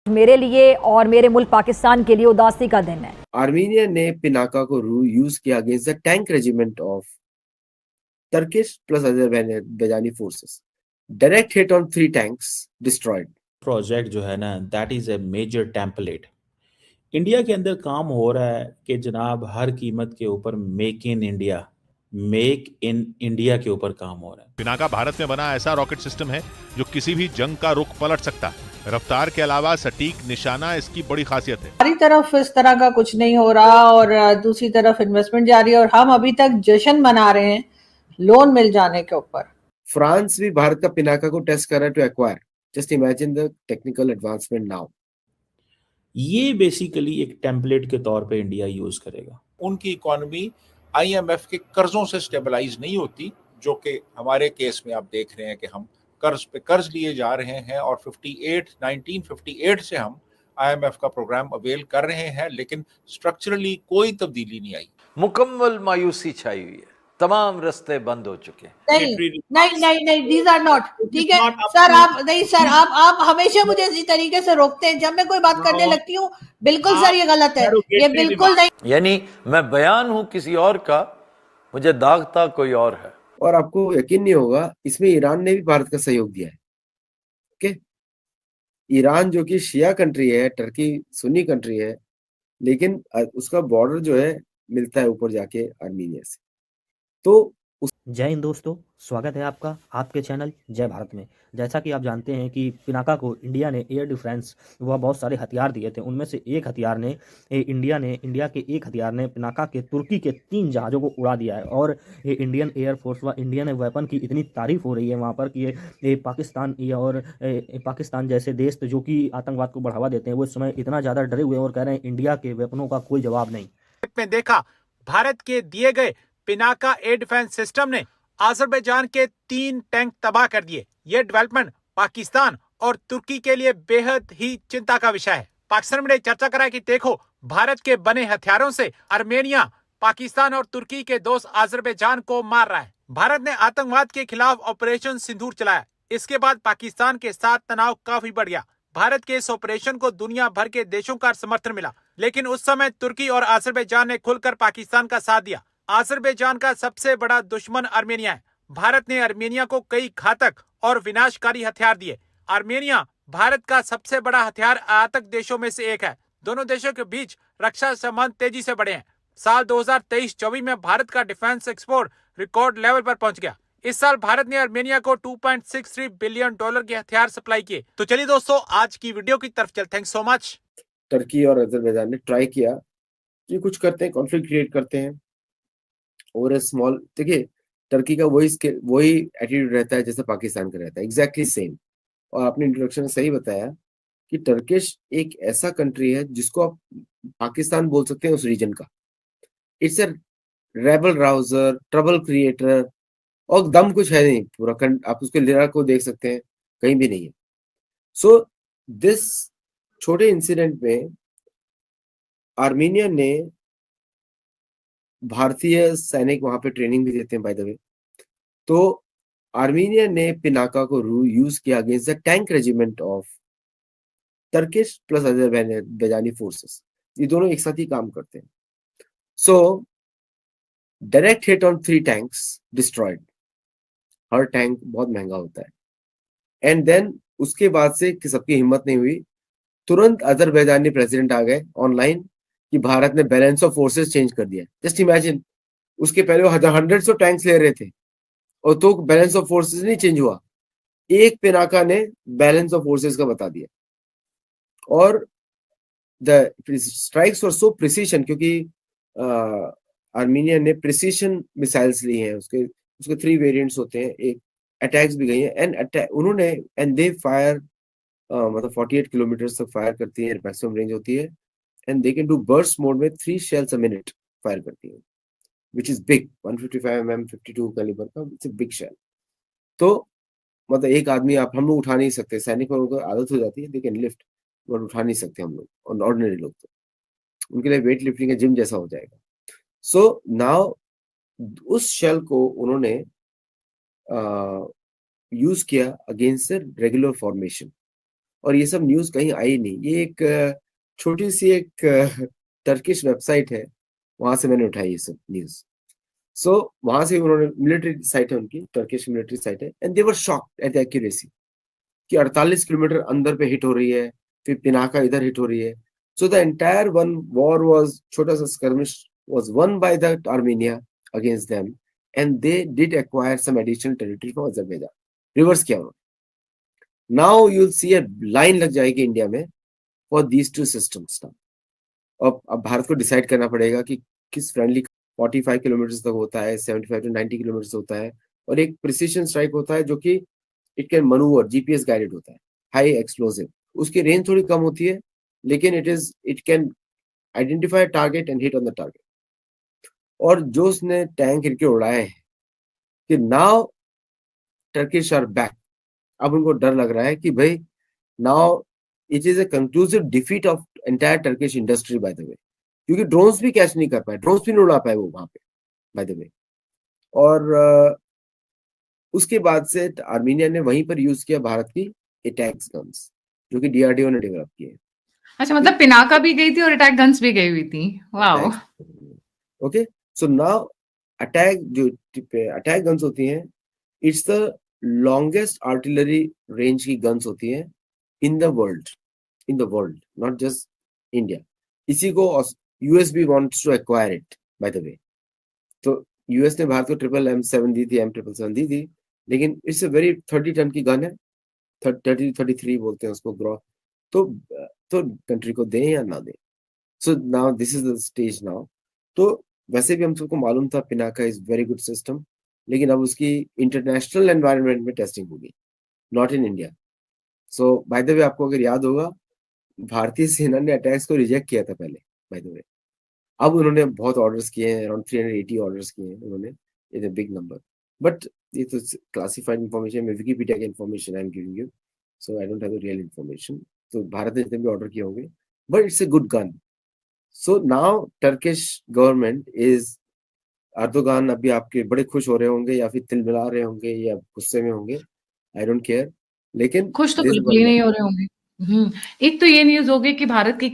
मेरे लिए और मेरे मुल्क पाकिस्तान के लिए उदासी का दिन है। आर्मीनिया ने पिनाका को यूज किया against the tank regiment of Turkish plus Azerbaijani forces. Direct hit on 3 tanks destroyed. Project जो है ना, that is a major template. India के अंदर काम हो रहा है कि जनाब हर कीमत के ऊपर मेक इन इंडिया के ऊपर काम हो रहा है। पिनाका भारत में बना ऐसा रॉकेट सिस्टम है जो किसी भी जंग का रुख पलट सकता है। रफ्तार के अलावा सटीक निशाना इसकी बड़ी खासियत है। हमारी तरफ इस तरह का कुछ नहीं हो रहा और दूसरी तरफ इन्वेस्टमेंट जारी है और हम अभी तक जश्न मना रहे हैं लोन मिल जाने के ऊपर। फ्रांस भी भारत का पिनाका को टेस्ट कर रहा है to acquire. Just imagine the technical advancement now. ये बेसिकली एक टेम्पलेट के तौर पे इंडिया यूज करेगा। उनकी इकोनॉमी आईएमएफ के कर्जों से स्टेबलाइज नहीं होती, जो कि हमारे केस में आप देख रहे हैं कि हम कर्ज पे कर्ज लिए जा रहे हैं और 1958 से हम आईएमएफ का प्रोग्राम अवेल कर रहे हैं, लेकिन स्ट्रक्चरली कोई तब्दीली नहीं आई। मुकम्मल मायूसी छाई हुई है, तमाम रास्ते बंद हो चुके हैं। नहीं, दीज आर नॉट। ठीक है सर, आप नहीं सर, आप हमेशा मुझे इसी तरीके से रोकते हैं जब मैं कोई बात करने लगती हूँ। बिल्कुल सर, ये गलत है, ये बिल्कुल नहीं। यानी मैं बयान हूं किसी और का, मुझे दागता कोई और है। और आपको यकीन नहीं होगा, इसमें ईरान ने भी भारत का सहयोग दिया है। ओके, ईरान जो कि शिया कंट्री है, टर्की सुन्नी कंट्री है, लेकिन उसका बॉर्डर जो है मिलता है ऊपर जाके आर्मीनिया से। तो जय हिंद दोस्तों, स्वागत है आपका आपके चैनल जय भारत में। जैसा कि आप जानते हैं कि पिनाका को इंडिया ने एयर डिफेंस वह बहुत सारे हथियार दिए थे। उनमें से एक हथियार ने इंडिया के एक हथियार ने पिनाका के तुर्की के 3 जहाज़ों को उड़ा दिया है। और ये इंडियन एयरफोर्स व इंडियन वेपन की इतनी तारीफ हो रही है वहाँ पर कि ये पाकिस्तान जैसे देश जो कि आतंकवाद को बढ़ावा देते हैं, वो इस समय इतना ज़्यादा डरे हुए हैं और कह रहे हैं इंडिया के वेपनों का कोई जवाब नहीं। में देखा, भारत के दिए गए पिनाका एयर डिफेंस सिस्टम ने अजरबैजान के 3 टैंक तबाह कर दिए। यह डेवलपमेंट पाकिस्तान और तुर्की के लिए बेहद ही चिंता का विषय है। पाकिस्तान ने चर्चा करा कि देखो, भारत के बने हथियारों से आर्मेनिया, पाकिस्तान और तुर्की के दोस्त अजरबैजान को मार रहा है। भारत ने आतंकवाद के खिलाफ ऑपरेशन सिंदूर चलाया। इसके बाद पाकिस्तान के साथ तनाव काफी बढ़ गया। भारत के इस ऑपरेशन को दुनिया भर के देशों का समर्थन मिला, लेकिन उस समय तुर्की और अजरबैजान ने खुलकर पाकिस्तान का साथ दिया। अजरबैजान का सबसे बड़ा दुश्मन आर्मेनिया है। भारत ने आर्मेनिया को कई घातक और विनाशकारी हथियार दिए। आर्मेनिया भारत का सबसे बड़ा हथियार आतंक देशों में से एक है। दोनों देशों के बीच रक्षा संबंध तेजी से बढ़े हैं। साल 2023-24 में भारत का डिफेंस एक्सपोर्ट रिकॉर्ड लेवल पर पहुंच गया। इस साल भारत ने आर्मेनिया को $2.63 बिलियन के हथियार सप्लाई किए। तो चलिए दोस्तों, आज की वीडियो की तरफ चलते हैं। Thanks so much. टर्की और अजरबैजान ने ट्राई किया कि कुछ करते हैं, कॉन्फ्लिक्ट क्रिएट करते हैं और स्मॉल। देखिए, टर्की का वही एटीट्यूड रहता है जैसे पाकिस्तान का रहता है, एग्जैक्टली सेम। और आपने इंट्रोडक्शन में सही बताया कि टर्किश एक ऐसा कंट्री है जिसको आप पाकिस्तान बोल सकते हैं उस रीजन का। It's a rebel rouser, trouble creator, और दम कुछ है नहीं पूरा। आप उसके लीडर को देख सकते हैं, कहीं भी नहीं है। सो दिस छोटे इंसिडेंट में आर्मीनिया ने, भारतीय सैनिक वहां पे ट्रेनिंग भी देते हैं बाय द वे, तो आर्मीनिया ने पिनाका को यूज किया against the tank regiment of Turkish plus Azerbaijani forces. ये दोनों एक साथ ही काम करते हैं। So direct hit on 3 tanks destroyed. Her tank बहुत महंगा होता है। एंड देन उसके बाद से सबकी हिम्मत नहीं हुई, तुरंत अजरबैजानी प्रेसिडेंट आ गए ऑनलाइन कि भारत ने बैलेंस ऑफ फोर्सेस चेंज कर दिया। जस्ट इमेजिन, उसके पहले वो हंड्रेड्स ऑफ टैंक्स ले रहे थे और तो बैलेंस ऑफ फोर्सेस नहीं चेंज हुआ। एक पिनाका ने बैलेंस ऑफ फोर्सेस का बता दिया। और the strikes were so precision, क्योंकि आर्मीनिया ने प्रिसीशन मिसाइल्स ली हैं। उसके 3 वेरिएंट्स होते हैं। एक अटैक्स भी गई हैं एंड दे फायर, मतलब 48 किलोमीटर तक फायर करती है, मैक्सिमम रेंज होती है। And they can do burst mode में 3 शेल्स अ मिनट फायर करती है, which is big, 155 mm 52 calibre का, it's a big shell। तो मतलब एक आदमी हम लोग उठा नहीं सकते। सैनिक लोगों को आदत हो जाती है, लेकिन लिफ्ट और उठा नहीं सकते हम लोग, और ऑर्डिनरी लोग तो उनके लिए वेट लिफ्टिंग का जिम जैसा हो जाएगा। सो नाउ उस शेल को उन्होंने यूज किया अगेंस्ट रेगुलर फॉर्मेशन। और ये सब न्यूज़ कहीं आई नहीं। ये एक छोटी सी एक टर्किश वेबसाइट है, वहां से मैंने उठाई ये सब न्यूज़। सो वहां से उन्होंने, मिलिट्री साइट है उनकी, टर्किश मिलिट्री साइट है, and they were shocked at the accuracy कि 48 किलोमीटर अंदर पे हिट हो रही है, फिर पिनाका इधर हिट हो रही है। So the entire one war was, छोटा सा skirmish was won by the Armenia against them, and they did acquire some additional territory from Azerbaijan. Reverse किया उन्होंने। Now you will see a line लग जाएगी India में for these two systems. अब भारत को decide करना पड़ेगा कि किस फ्रेंडली 45 किलोमीटर तक होता है, 75 to 90 किलोमीटर होता है, और एक प्रिसीजन स्ट्राइक होता है जो कि it can manoeuvre, GPS guided होता है, हाई एक्सप्लोसिव। उसकी रेंज थोड़ी कम होती है, लेकिन it can identify target and hit on the target. और जो उसने टैंक इनके उड़ाए हैं कि नाउ टर्किश आर बैक, अब उनको डर लग रहा है कि भाई now it is a conclusive defeat of entire Turkish industry by the वे, क्योंकि ड्रोन्स भी कैच नहीं कर पाए, ड्रोन्स भी नहीं उड़ा पाए वो वहां पे बाय द वे। और उसके बाद से आर्मीनिया ने वहीं पर यूज किया भारत की अटैक्स गन्स, जो कि डीआरडीओ ने डेवलप किए। अच्छा, मतलब पिनाका भी गई थी और अटैक गन्स भी गई हुई थी। Wow. Okay, so now attack guns होती हैं, it's the longest artillery range की गन्स होती हैं in the world, not just India. इसी को यूएस भी wants to acquire it by the way. तो यूएस ने भारत को M7 दी थी, M777 दी थी, लेकिन इट्स अ वेरी 30 टन की गन है, 33 बोलते हैं उसको ग्रॉस। तो कंट्री को दें या ना दें। So now this is the stage now. तो वैसे भी हम सबको मालूम था Pinaka is very good system, लेकिन अब उसकी इंटरनेशनल एनवायरनमेंट में टेस्टिंग होगी, not in India. So bye the वे, आपको अगर याद होगा, भारतीय सेना ने अटैक्स को रिजेक्ट किया था पहले बाय द वे। अब उन्होंने बहुत ऑर्डर्स किए हैं, अराउंड 380 ऑर्डर्स किए हैं उन्होंने, it's a big number. But ये तो क्लासिफाइड इंफॉर्मेशन है, विकिपीडिया की information I am giving you, so I don't have the real information. तो भारत ने जितने भी ऑर्डर किए होंगे, but it's a good gun. So now Turkish government is, Erdogan अभी आपके बड़े खुश हो रहे होंगे या फिर तिल मिला रहे होंगे या गुस्से में होंगे, आई डोंट केयर, लेकिन खुश तो बिल्कुल ही नहीं हो रहे होंगे। एक तो ये न्यूज हो गई कि भारत की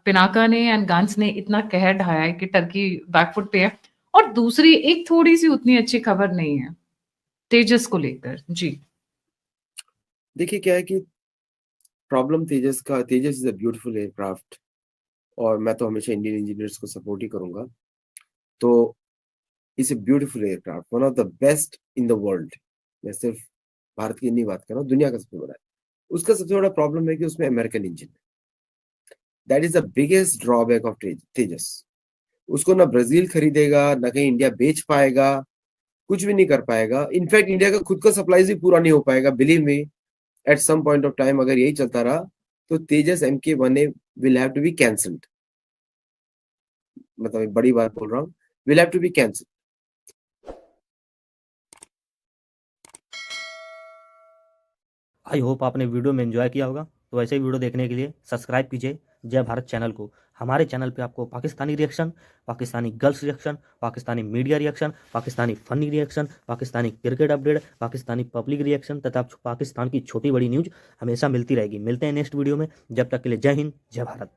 पिनाका ने एंड गन्स ने इतना कहर ढाया है कि टर्की बैकफुट पे है, और दूसरी एक थोड़ी सी उतनी अच्छी खबर नहीं है तेजस को लेकर। जी देखिए क्या है कि problem Tejas is a beautiful aircraft, और मैं तो हमेशा इंडियन इंजीनियर्स को सपोर्ट ही करूंगा। तो it's a beautiful aircraft, one of the best in the world. मैं सिर्फ भारत की नहीं बात कर रहा हूँ, दुनिया का सबसे बड़ा है। उसका सबसे बड़ा प्रॉब्लम है कि उसमें अमेरिकन इंजन है। That is the biggest drawback of Tejas. उसको ना ब्राजील खरीदेगा, ना कहीं इंडिया बेच पाएगा, कुछ भी नहीं कर पाएगा। इनफैक्ट इंडिया का खुद का सप्लाई भी पूरा नहीं हो पाएगा, believe me. At some point of time अगर यही चलता रहा तो Tejas MK1A will have to be cancelled. मतलब बड़ी बात बोल रहा हूँ, will have to be cancelled. I hope आपने वीडियो में एंजॉय किया होगा। तो ऐसे ही वीडियो देखने के लिए सब्सक्राइब कीजिए जय भारत चैनल को। हमारे चैनल पे आपको Pakistani reaction, Pakistani girls reaction, Pakistani media reaction, Pakistani funny reaction, Pakistani cricket update, Pakistani public reaction तथा पाकिस्तान की छोटी बड़ी न्यूज़ हमेशा मिलती रहेगी। मिलते हैं नेक्स्ट वीडियो में, जब तक के लिए जय हिंद, जय भारत।